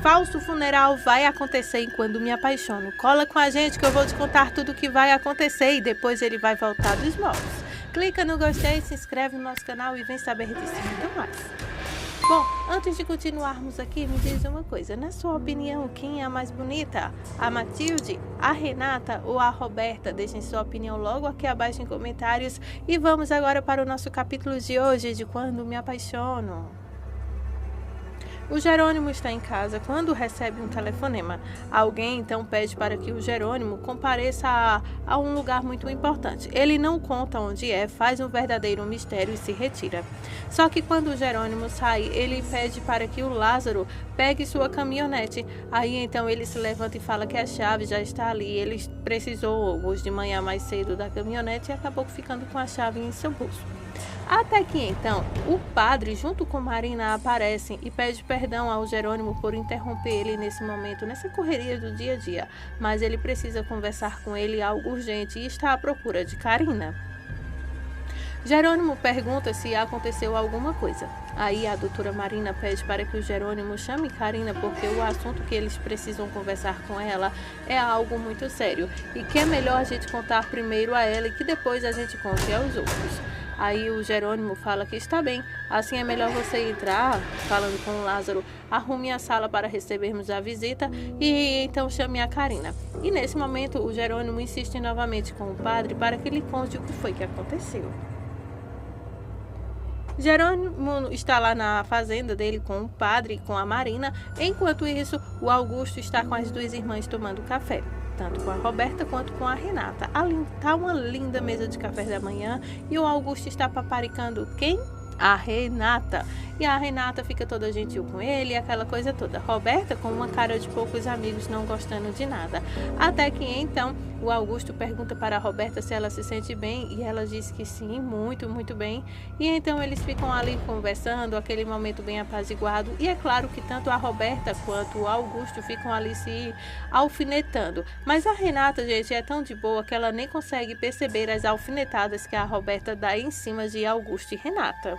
falso funeral vai acontecer enquanto me apaixono. Cola com a gente que eu vou te contar tudo o que vai acontecer e depois ele vai voltar dos mortos. Clica no gostei, se inscreve no nosso canal e vem saber disso e muito mais. Bom, antes de continuarmos aqui, me diz uma coisa. Na sua opinião, quem é a mais bonita? A Matilde, a Renata ou a Roberta? Deixem sua opinião logo aqui abaixo em comentários. E vamos agora para o nosso capítulo de hoje, de Quando Me Apaixono. O Jerônimo está em casa quando recebe um telefonema. Alguém então pede para que o Jerônimo compareça a um lugar muito importante. Ele não conta onde é, faz um verdadeiro mistério e se retira. Só que quando o Jerônimo sai, ele pede para que o Lázaro pegue sua caminhonete. Aí então ele se levanta e fala que a chave já está ali. Ele precisou hoje de manhã mais cedo da caminhonete e acabou ficando com a chave em seu bolso. Até que então, o padre junto com Marina aparecem e pede perdão ao Jerônimo por interromper ele nesse momento, nessa correria do dia a dia. Mas ele precisa conversar com ele algo urgente e está à procura de Karina. Jerônimo pergunta se aconteceu alguma coisa. Aí a doutora Marina pede para que o Jerônimo chame Karina porque o assunto que eles precisam conversar com ela é algo muito sério e que é melhor a gente contar primeiro a ela e que depois a gente conte aos outros. Aí o Jerônimo fala que está bem, assim é melhor você entrar, falando com o Lázaro, arrume a sala para recebermos a visita e então chame a Karina. E nesse momento o Jerônimo insiste novamente com o padre para que lhe conte o que foi que aconteceu. Jerônimo está lá na fazenda dele com o padre e com a Marina. Enquanto isso, o Augusto está com as duas irmãs tomando café, tanto com a Roberta quanto com a Renata. Ali está uma linda mesa de café da manhã e o Augusto está paparicando quem? A Renata. E a Renata fica toda gentil com ele, aquela coisa toda. Roberta com uma cara de poucos amigos, não gostando de nada. Até que então o Augusto pergunta para a Roberta se ela se sente bem e ela diz que sim, muito, muito bem. E então eles ficam ali conversando, aquele momento bem apaziguado. E é claro que tanto a Roberta quanto o Augusto ficam ali se alfinetando. Mas a Renata, gente, é tão de boa que ela nem consegue perceber as alfinetadas que a Roberta dá em cima de Augusto e Renata.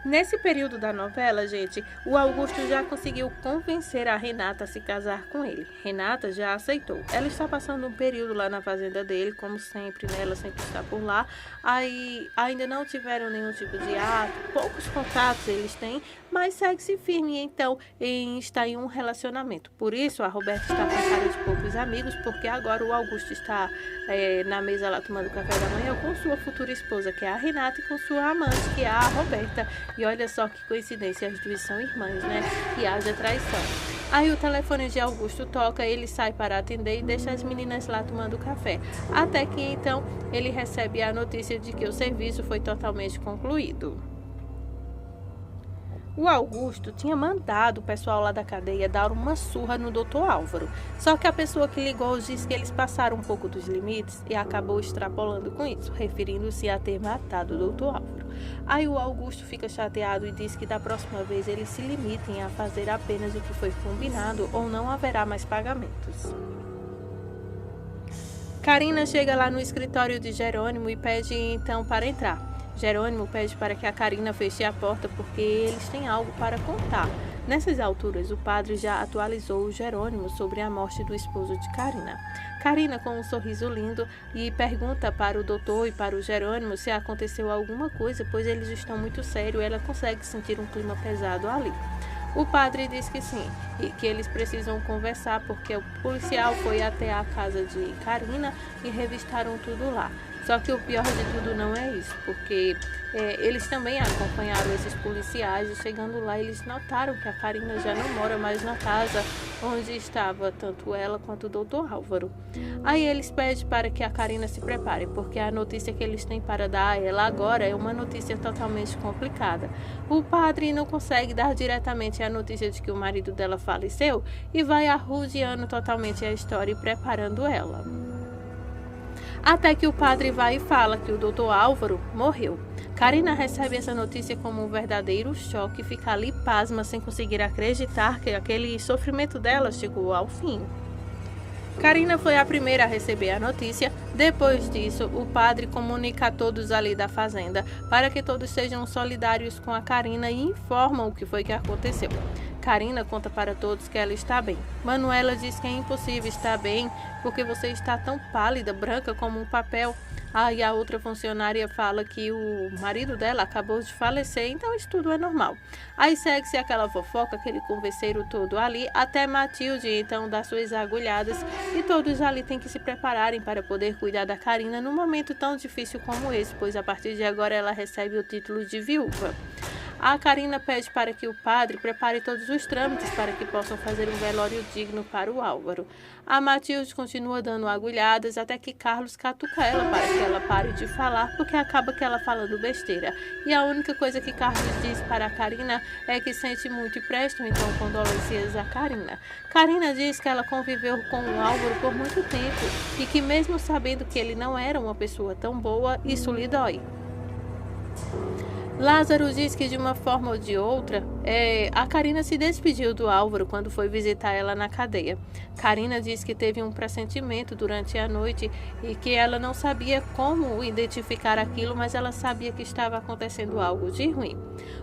Nesse período da novela, gente, o Augusto já conseguiu convencer a Renata a se casar com ele. Renata já aceitou. Ela está passando um período lá na fazenda dele, como sempre, né? Ela sempre está por lá. Aí ainda não tiveram nenhum tipo de ato, poucos contatos eles têm, mas segue-se firme, então, em estar em um relacionamento. Por isso, a Roberta está com cara de poucos amigos, porque agora o Augusto está na mesa lá tomando café da manhã com sua futura esposa, que é a Renata, e com sua amante, que é a Roberta. E olha só que coincidência, as duas são irmãs, né? E haja traição. Aí o telefone de Augusto toca, ele sai para atender e deixa as meninas lá tomando café. Até que então ele recebe a notícia de que o serviço foi totalmente concluído. O Augusto tinha mandado o pessoal lá da cadeia dar uma surra no Dr. Álvaro. Só que a pessoa que ligou disse que eles passaram um pouco dos limites e acabou extrapolando com isso, referindo-se a ter matado o Dr. Álvaro. Aí o Augusto fica chateado e diz que da próxima vez eles se limitem a fazer apenas o que foi combinado ou não haverá mais pagamentos. Karina chega lá no escritório de Jerônimo e pede então para entrar. Jerônimo pede para que a Karina feche a porta porque eles têm algo para contar. Nessas alturas, o padre já atualizou o Jerônimo sobre a morte do esposo de Karina. Karina, com um sorriso lindo, e pergunta para o doutor e para o Jerônimo se aconteceu alguma coisa, pois eles estão muito sérios e ela consegue sentir um clima pesado ali. O padre diz que sim, e que eles precisam conversar porque o policial foi até a casa de Karina e revistaram tudo lá. Só que o pior de tudo não é isso, porque eles também acompanharam esses policiais e chegando lá eles notaram que a Karina já não mora mais na casa onde estava tanto ela quanto o Dr. Álvaro. Aí eles pedem para que a Karina se prepare, porque a notícia que eles têm para dar a ela agora é uma notícia totalmente complicada. O padre não consegue dar diretamente a notícia de que o marido dela faleceu e vai arrodeando totalmente a história e preparando ela. Até que o padre vai e fala que o Dr. Álvaro morreu. Karina recebe essa notícia como um verdadeiro choque e fica ali pasma sem conseguir acreditar que aquele sofrimento dela chegou ao fim. Karina foi a primeira a receber a notícia. Depois disso, o padre comunica a todos ali da fazenda para que todos sejam solidários com a Karina e informam o que foi que aconteceu. Karina conta para todos que ela está bem. Manuela diz que é impossível estar bem porque você está tão pálida, branca como um papel. Aí a outra funcionária fala que o marido dela acabou de falecer, então isso tudo é normal. Aí segue-se aquela fofoca, aquele converseiro todo ali, até Matilde então dá suas agulhadas e todos ali têm que se prepararem para poder cuidar da Karina num momento tão difícil como esse, pois a partir de agora ela recebe o título de viúva. A Karina pede para que o padre prepare todos os trâmites para que possam fazer um velório digno para o Álvaro. A Matilde continua dando agulhadas até que Carlos catuca ela para que ela pare de falar, porque acaba que ela falando besteira. E a única coisa que Carlos diz para a Karina é que sente muito e presta então condolências a Karina. Karina diz que ela conviveu com o Álvaro por muito tempo e que mesmo sabendo que ele não era uma pessoa tão boa, isso lhe dói. Lázaro diz que de uma forma ou de outra, a Karina se despediu do Álvaro quando foi visitar ela na cadeia. Karina diz que teve um pressentimento durante a noite e que ela não sabia como identificar aquilo, mas ela sabia que estava acontecendo algo de ruim.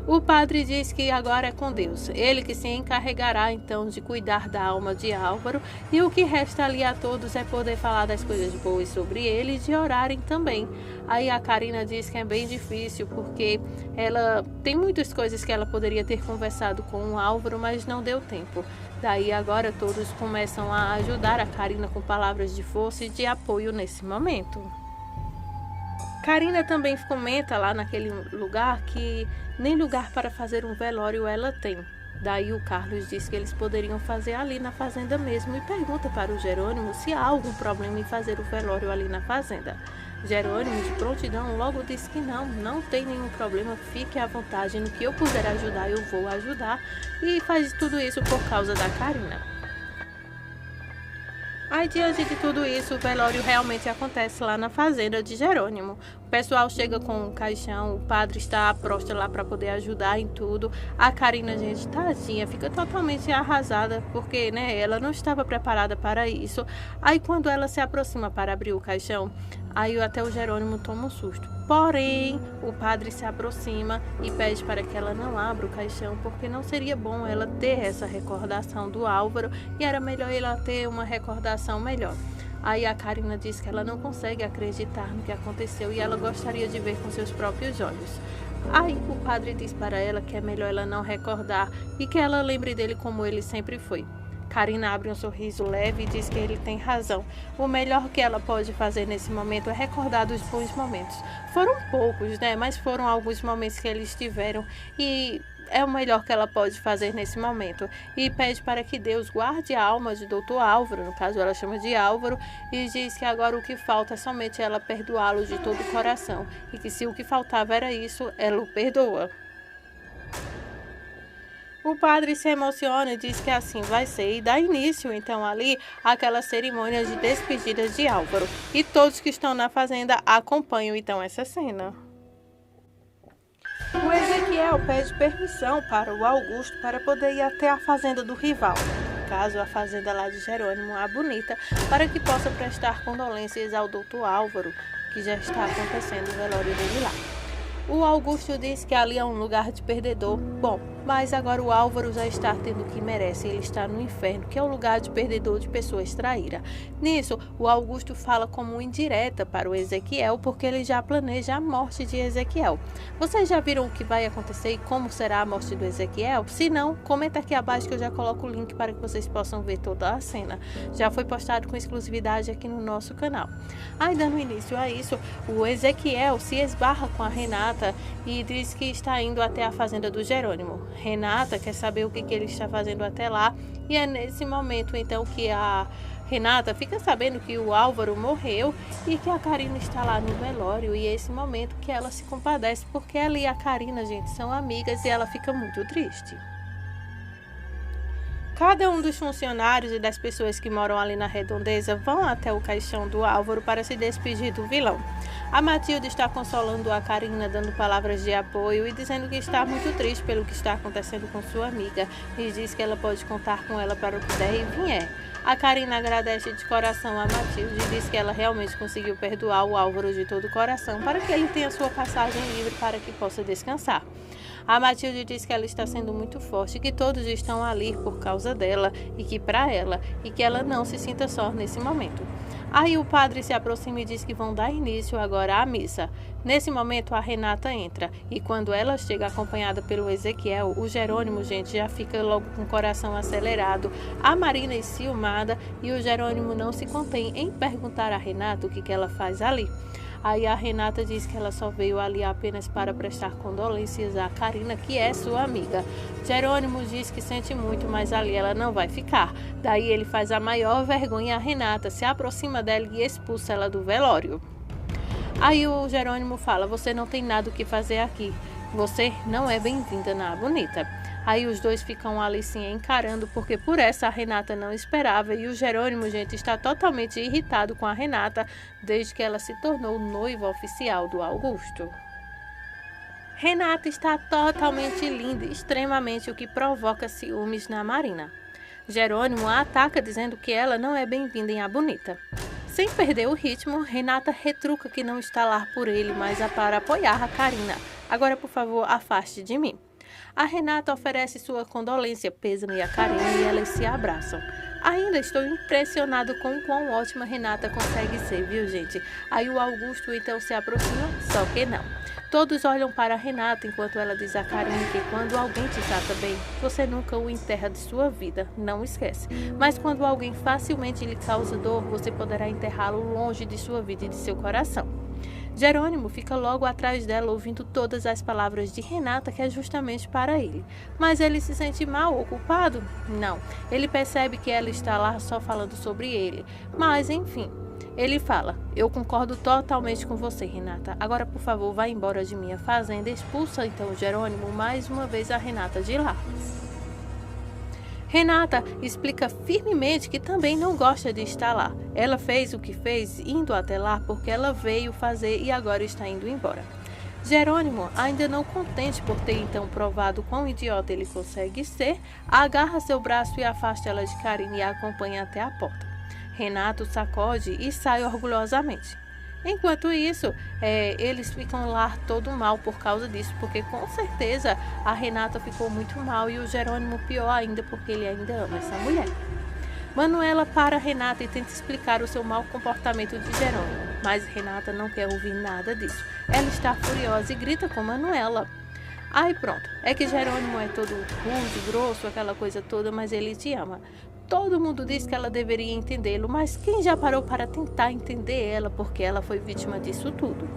O padre diz que agora é com Deus, ele que se encarregará então de cuidar da alma de Álvaro, e o que resta ali a todos é poder falar das coisas boas sobre ele e de orarem também. Aí a Karina diz que é bem difícil porque ela tem muitas coisas que ela poderia ter conversado com o Álvaro, mas não deu tempo. Daí agora todos começam a ajudar a Karina com palavras de força e de apoio nesse momento. Karina também comenta lá naquele lugar que nem lugar para fazer um velório ela tem. Daí o Carlos diz que eles poderiam fazer ali na fazenda mesmo e pergunta para o Jerônimo se há algum problema em fazer o velório ali na fazenda. Jerônimo, de prontidão, logo diz que não tem nenhum problema, fique à vontade, no que eu puder ajudar, eu vou ajudar, e faz tudo isso por causa da Karina. Aí, diante de tudo isso, o velório realmente acontece lá na fazenda de Jerônimo. O pessoal chega com um caixão, o padre está à prosta lá para poder ajudar em tudo. A Karina, gente, tadinha, fica totalmente arrasada, porque, ela não estava preparada para isso. Aí, quando ela se aproxima para abrir o caixão, aí até o Jerônimo toma um susto. Porém, o padre se aproxima e pede para que ela não abra o caixão, porque não seria bom ela ter essa recordação do Álvaro e era melhor ela ter uma recordação melhor. Aí a Karina diz que ela não consegue acreditar no que aconteceu e ela gostaria de ver com seus próprios olhos. Aí o padre diz para ela que é melhor ela não recordar e que ela lembre dele como ele sempre foi. Karina abre um sorriso leve e diz que ele tem razão. O melhor que ela pode fazer nesse momento é recordar dos bons momentos. Foram poucos, mas foram alguns momentos que eles tiveram e é o melhor que ela pode fazer nesse momento. E pede para que Deus guarde a alma de Dr. Álvaro, no caso ela chama de Álvaro, e diz que agora o que falta é somente ela perdoá-lo de todo o coração. E que se o que faltava era isso, ela o perdoa. O padre se emociona e diz que assim vai ser e dá início então ali àquela cerimônia de despedida de Álvaro. E todos que estão na fazenda acompanham então essa cena. O Ezequiel pede permissão para o Augusto para poder ir até a fazenda do rival, no caso a fazenda lá de Jerônimo, a Bonita, para que possa prestar condolências ao doutor Álvaro, que já está acontecendo o velório dele lá. O Augusto diz que ali é um lugar de perdedor. Bom, mas agora o Álvaro já está tendo o que merece. Ele está no inferno, que é um lugar de perdedor, de pessoas traíras. Nisso, o Augusto fala como indireta para o Ezequiel, porque ele já planeja a morte de Ezequiel. Vocês já viram o que vai acontecer e como será a morte do Ezequiel? Se não, comenta aqui abaixo que eu já coloco o link para que vocês possam ver toda a cena. Já foi postado com exclusividade aqui no nosso canal. Aí, dando início a isso, o Ezequiel se esbarra com a Renata e diz que está indo até a fazenda do Jerônimo. Renata quer saber o que ele está fazendo até lá e é nesse momento então que a Renata fica sabendo que o Álvaro morreu e que a Karina está lá no velório, e é esse momento que ela se compadece porque ela e a Karina, gente, são amigas e ela fica muito triste. Cada um dos funcionários e das pessoas que moram ali na redondeza vão até o caixão do Álvaro para se despedir do vilão. A Matilde está consolando a Karina, dando palavras de apoio e dizendo que está muito triste pelo que está acontecendo com sua amiga e diz que ela pode contar com ela para o que der e vier. A Karina agradece de coração a Matilde e diz que ela realmente conseguiu perdoar o Álvaro de todo o coração para que ele tenha sua passagem livre para que possa descansar. A Matilde diz que ela está sendo muito forte, que todos estão ali por causa dela e que para ela, e que ela não se sinta só nesse momento. Aí o padre se aproxima e diz que vão dar início agora à missa. Nesse momento a Renata entra e quando ela chega acompanhada pelo Ezequiel, o Jerônimo, gente, já fica logo com o coração acelerado, a Marina enciumada e o Jerônimo não se contém em perguntar a Renata o que ela faz ali. Aí a Renata diz que ela só veio ali apenas para prestar condolências à Karina, que é sua amiga. Jerônimo diz que sente muito, mas ali ela não vai ficar. Daí ele faz a maior vergonha à Renata, se aproxima dela e expulsa ela do velório. Aí o Jerônimo fala: você não tem nada o que fazer aqui. Você não é bem-vinda na Bonita. Aí os dois ficam ali se encarando, porque por essa a Renata não esperava e o Jerônimo, gente, está totalmente irritado com a Renata desde que ela se tornou noiva oficial do Augusto. Renata está totalmente linda, extremamente, o que provoca ciúmes na Marina. Jerônimo a ataca dizendo que ela não é bem-vinda em A Bonita. Sem perder o ritmo, Renata retruca que não está lá por ele, mas para apoiar a Karina. Agora, por favor, afaste de mim. A Renata oferece sua condolência, pêsame a Karina e elas se abraçam. Ainda estou impressionado com o quão ótima Renata consegue ser, viu, gente? Aí o Augusto então se aproxima, só que não. Todos olham para a Renata enquanto ela diz a Karina que quando alguém te trata bem, você nunca o enterra de sua vida, não esquece. Mas quando alguém facilmente lhe causa dor, você poderá enterrá-lo longe de sua vida e de seu coração. Jerônimo fica logo atrás dela, ouvindo todas as palavras de Renata, que é justamente para ele. Mas ele se sente mal ou culpado? Não. Ele percebe que ela está lá só falando sobre ele. Mas, enfim, ele fala: eu concordo totalmente com você, Renata. Agora, por favor, vá embora de minha fazenda. Expulsa, então, Jerônimo mais uma vez a Renata de lá. Renata explica firmemente que também não gosta de estar lá. Ela fez o que fez indo até lá porque ela veio fazer e agora está indo embora. Jerônimo, ainda não contente por ter então provado quão idiota ele consegue ser, agarra seu braço e afasta ela de Karina e a acompanha até a porta. Renato sacode e sai orgulhosamente. Enquanto isso, eles ficam lá todo mal por causa disso, porque com certeza a Renata ficou muito mal e o Jerônimo pior ainda, porque ele ainda ama essa mulher. Manuela para Renata e tenta explicar o seu mau comportamento de Jerônimo, mas Renata não quer ouvir nada disso. Ela está furiosa e grita com Manuela. Aí pronto, é que Jerônimo é todo rude, grosso, aquela coisa toda, mas ele te ama. Todo mundo diz que ela deveria entendê-lo, mas quem já parou para tentar entender ela, porque ela foi vítima disso tudo?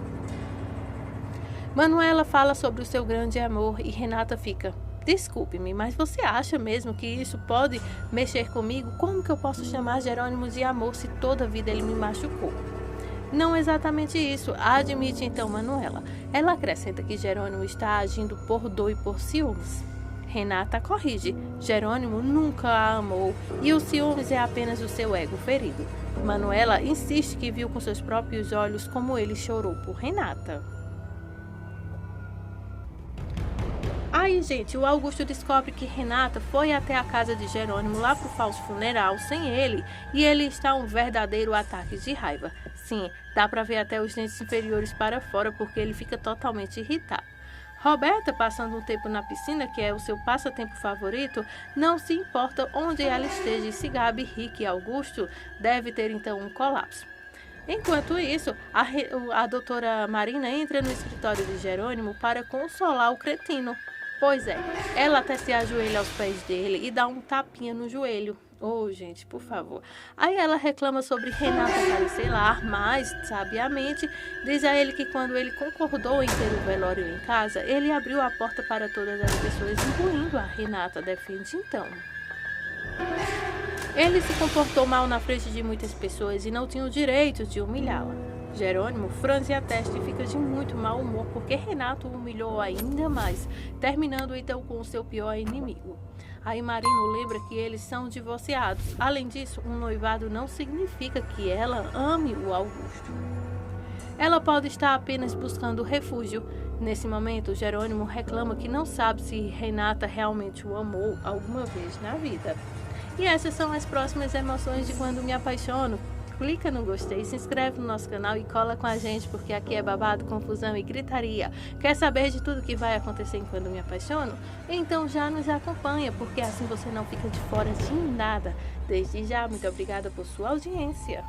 Manuela fala sobre o seu grande amor e Renata fica: desculpe-me, mas você acha mesmo que isso pode mexer comigo? Como que eu posso chamar Jerônimo de amor se toda a vida ele me machucou? Não exatamente isso, admite então Manuela. Ela acrescenta que Jerônimo está agindo por dor e por ciúmes. Renata corrige: Jerônimo nunca a amou e o ciúmes é apenas o seu ego ferido. Manuela insiste que viu com seus próprios olhos como ele chorou por Renata. Aí, gente, o Augusto descobre que Renata foi até a casa de Jerônimo lá pro falso funeral sem ele e ele está um verdadeiro ataque de raiva. Sim, dá pra ver até os dentes inferiores para fora porque ele fica totalmente irritado. Roberta, passando um tempo na piscina, que é o seu passatempo favorito, não se importa onde ela esteja e se Gabi, Rick e Augusto deve ter então um colapso. Enquanto isso, a doutora Marina entra no escritório de Jerônimo para consolar o cretino. Pois é, ela até se ajoelha aos pés dele e dá um tapinha no joelho. Oh, gente, por favor. Aí ela reclama sobre Renata aparecer lá, mas, sabiamente, diz a ele que quando ele concordou em ter o velório em casa, ele abriu a porta para todas as pessoas, incluindo a Renata, defende então. Ele se comportou mal na frente de muitas pessoas e não tinha o direito de humilhá-la. Jerônimo franze a testa e fica de muito mau humor porque Renato o humilhou ainda mais, terminando então com o seu pior inimigo. Aí Marino lembra que eles são divorciados. Além disso, um noivado não significa que ela ame o Augusto. Ela pode estar apenas buscando refúgio. Nesse momento, Jerônimo reclama que não sabe se Renata realmente o amou alguma vez na vida. E essas são as próximas emoções de Quando Me Apaixono. Clica no gostei, se inscreve no nosso canal e cola com a gente, porque aqui é babado, confusão e gritaria. Quer saber de tudo que vai acontecer em Quando Me Apaixono? Então já nos acompanha, porque assim você não fica de fora de nada. Desde já, muito obrigada por sua audiência.